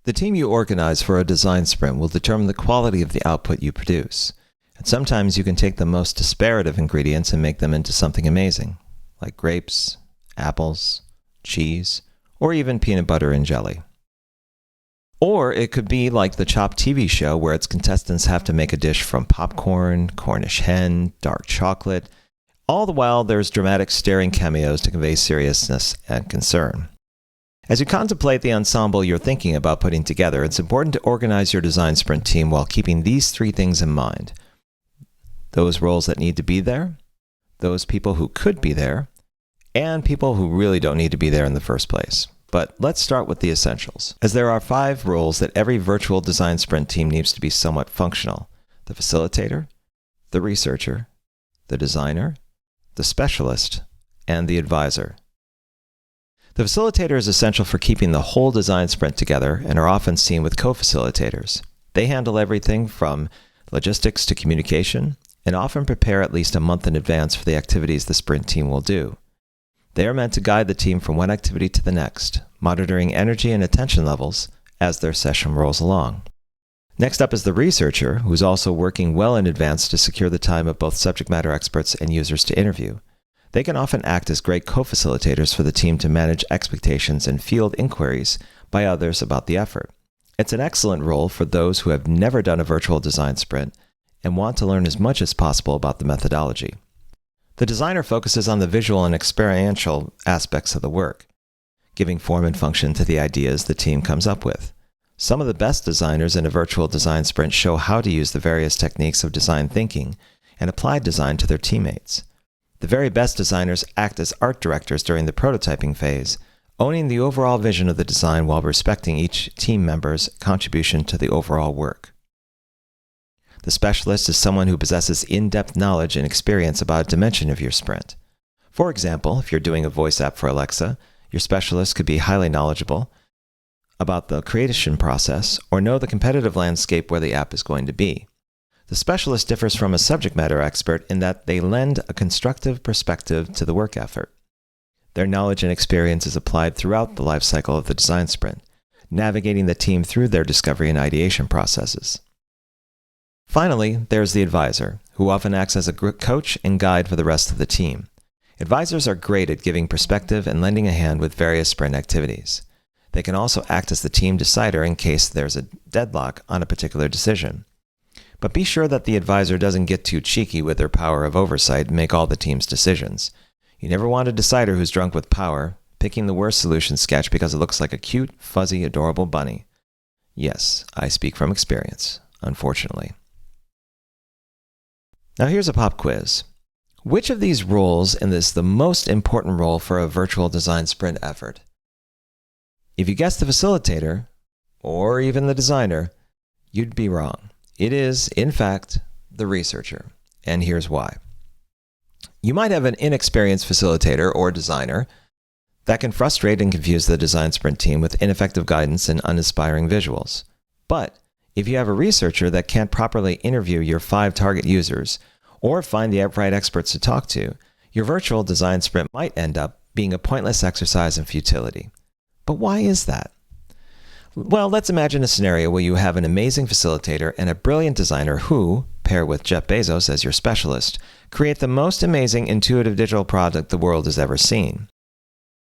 The team you organize for a design sprint will determine the quality of the output you produce. And sometimes you can take the most disparate of ingredients and make them into something amazing, like grapes, apples, cheese, or even peanut butter and jelly. Or it could be like the Chopped TV show where its contestants have to make a dish from popcorn, Cornish hen, dark chocolate. All the while there's dramatic staring cameos to convey seriousness and concern. As you contemplate the ensemble you're thinking about putting together, it's important to organize your design sprint team while keeping these three things in mind. Those roles that need to be there, those people who could be there, and people who really don't need to be there in the first place. But let's start with the essentials, as there are 5 roles that every virtual design sprint team needs to be somewhat functional: the facilitator, the researcher, the designer, the specialist, and the advisor. The facilitator is essential for keeping the whole design sprint together and are often seen with co-facilitators. They handle everything from logistics to communication and often prepare at least a month in advance for the activities the sprint team will do. They are meant to guide the team from one activity to the next, monitoring energy and attention levels as their session rolls along. Next up is the researcher, who is also working well in advance to secure the time of both subject matter experts and users to interview. They can often act as great co-facilitators for the team to manage expectations and field inquiries by others about the effort. It's an excellent role for those who have never done a virtual design sprint and want to learn as much as possible about the methodology. The designer focuses on the visual and experiential aspects of the work, giving form and function to the ideas the team comes up with. Some of the best designers in a virtual design sprint show how to use the various techniques of design thinking and apply design to their teammates. The very best designers act as art directors during the prototyping phase, owning the overall vision of the design while respecting each team member's contribution to the overall work. The specialist is someone who possesses in-depth knowledge and experience about a dimension of your sprint. For example, if you're doing a voice app for Alexa, your specialist could be highly knowledgeable about the creation process or know the competitive landscape where the app is going to be. The specialist differs from a subject matter expert in that they lend a constructive perspective to the work effort. Their knowledge and experience is applied throughout the life cycle of the design sprint, navigating the team through their discovery and ideation processes. Finally, there's the advisor, who often acts as a coach and guide for the rest of the team. Advisors are great at giving perspective and lending a hand with various sprint activities. They can also act as the team decider in case there's a deadlock on a particular decision. But be sure that the advisor doesn't get too cheeky with their power of oversight and make all the team's decisions. You never want a decider who's drunk with power, picking the worst solution sketch because it looks like a cute, fuzzy, adorable bunny. Yes, I speak from experience, unfortunately. Now here's a pop quiz. Which of these roles is the most important role for a virtual design sprint effort? If you guessed the facilitator, or even the designer, you'd be wrong. It is, in fact, the researcher, and here's why. You might have an inexperienced facilitator or designer that can frustrate and confuse the design sprint team with ineffective guidance and uninspiring visuals. But if you have a researcher that can't properly interview your 5 target users or find the right experts to talk to, your virtual design sprint might end up being a pointless exercise in futility. But why is that? Well, let's imagine a scenario where you have an amazing facilitator and a brilliant designer who, paired with Jeff Bezos as your specialist, create the most amazing intuitive digital product the world has ever seen.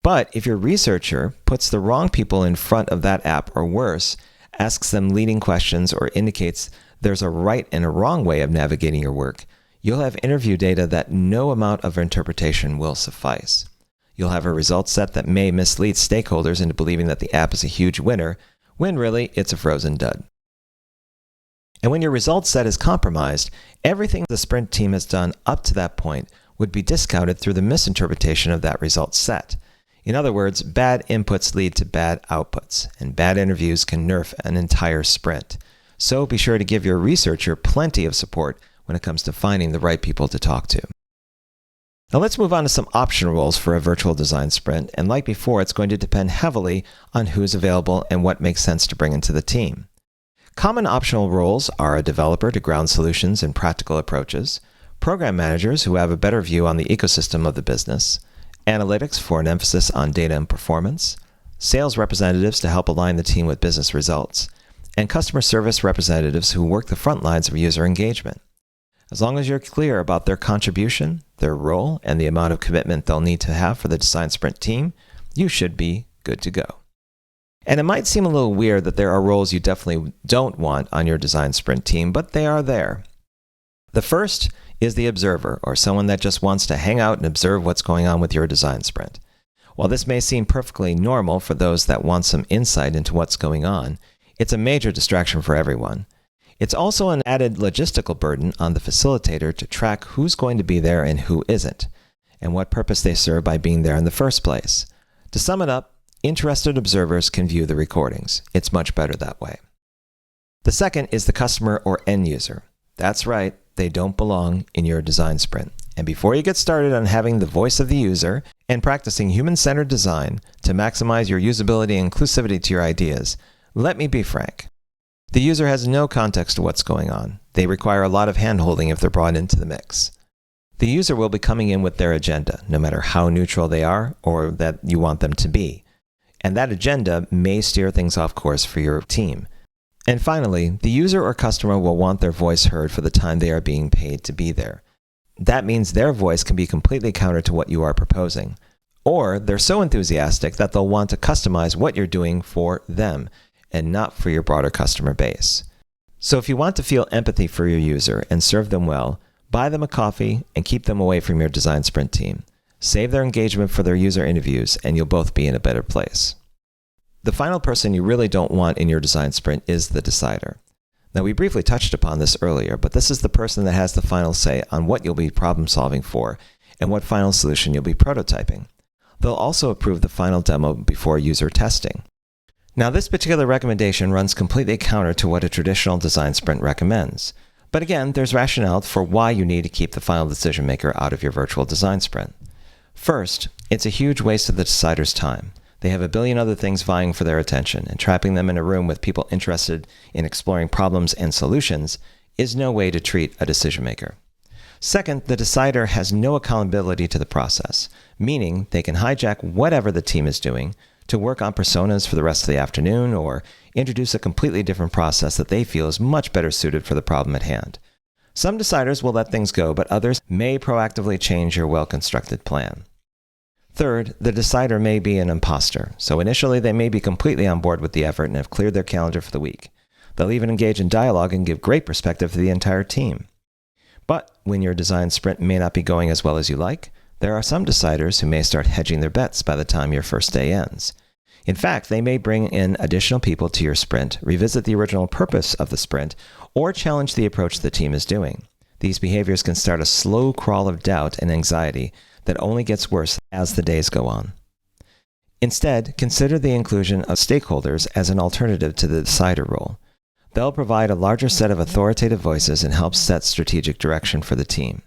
But if your researcher puts the wrong people in front of that app, or worse, asks them leading questions or indicates there's a right and a wrong way of navigating your work, you'll have interview data that no amount of interpretation will suffice. You'll have a result set that may mislead stakeholders into believing that the app is a huge winner, when really it's a frozen dud. And when your result set is compromised, everything the sprint team has done up to that point would be discounted through the misinterpretation of that result set. In other words, bad inputs lead to bad outputs, and bad interviews can nerf an entire sprint. So be sure to give your researcher plenty of support when it comes to finding the right people to talk to. Now let's move on to some optional roles for a virtual design sprint, and like before, it's going to depend heavily on who's available and what makes sense to bring into the team. Common optional roles are a developer to ground solutions and practical approaches, program managers who have a better view on the ecosystem of the business, analytics for an emphasis on data and performance, sales representatives to help align the team with business results, and customer service representatives who work the front lines of user engagement. As long as you're clear about their contribution, their role, and the amount of commitment they'll need to have for the design sprint team, you should be good to go. And it might seem a little weird that there are roles you definitely don't want on your design sprint team, but they are there. The first is the observer, or someone that just wants to hang out and observe what's going on with your design sprint. While this may seem perfectly normal for those that want some insight into what's going on, it's a major distraction for everyone. It's also an added logistical burden on the facilitator to track who's going to be there and who isn't, and what purpose they serve by being there in the first place. To sum it up, interested observers can view the recordings. It's much better that way. The second is the customer or end user. That's right, they don't belong in your design sprint. And before you get started on having the voice of the user and practicing human-centered design to maximize your usability and inclusivity to your ideas, let me be frank. The user has no context to what's going on. They require a lot of hand-holding if they're brought into the mix. The user will be coming in with their agenda, no matter how neutral they are or that you want them to be. And that agenda may steer things off course for your team. And finally, the user or customer will want their voice heard for the time they are being paid to be there. That means their voice can be completely counter to what you are proposing. Or they're so enthusiastic that they'll want to customize what you're doing for them and not for your broader customer base. So if you want to feel empathy for your user and serve them well, buy them a coffee and keep them away from your design sprint team. Save their engagement for their user interviews and you'll both be in a better place. The final person you really don't want in your design sprint is the decider. Now, we briefly touched upon this earlier, but this is the person that has the final say on what you'll be problem solving for and what final solution you'll be prototyping. They'll also approve the final demo before user testing. Now, this particular recommendation runs completely counter to what a traditional design sprint recommends. But again, there's rationale for why you need to keep the final decision maker out of your virtual design sprint. First, it's a huge waste of the decider's time. They have a billion other things vying for their attention, and trapping them in a room with people interested in exploring problems and solutions is no way to treat a decision maker. Second, the decider has no accountability to the process, meaning they can hijack whatever the team is doing to work on personas for the rest of the afternoon or introduce a completely different process that they feel is much better suited for the problem at hand. Some deciders will let things go, but others may proactively change your well-constructed plan. Third, the decider may be an imposter, so initially they may be completely on board with the effort and have cleared their calendar for the week. They'll even engage in dialogue and give great perspective to the entire team. But when your design sprint may not be going as well as you like, there are some deciders who may start hedging their bets by the time your first day ends. In fact, they may bring in additional people to your sprint, revisit the original purpose of the sprint, or challenge the approach the team is doing. These behaviors can start a slow crawl of doubt and anxiety that only gets worse as the days go on. Instead, consider the inclusion of stakeholders as an alternative to the decider role. They'll provide a larger set of authoritative voices and help set strategic direction for the team.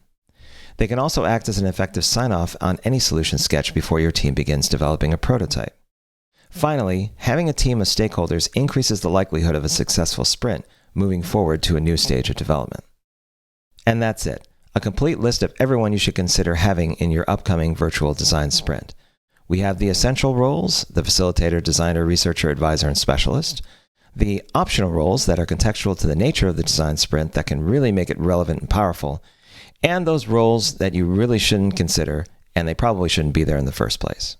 They can also act as an effective sign-off on any solution sketch before your team begins developing a prototype. Finally, having a team of stakeholders increases the likelihood of a successful sprint moving forward to a new stage of development. And that's it. A complete list of everyone you should consider having in your upcoming virtual design sprint. We have the essential roles, the facilitator, designer, researcher, advisor, and specialist. The optional roles that are contextual to the nature of the design sprint that can really make it relevant and powerful. And those roles that you really shouldn't consider, and they probably shouldn't be there in the first place.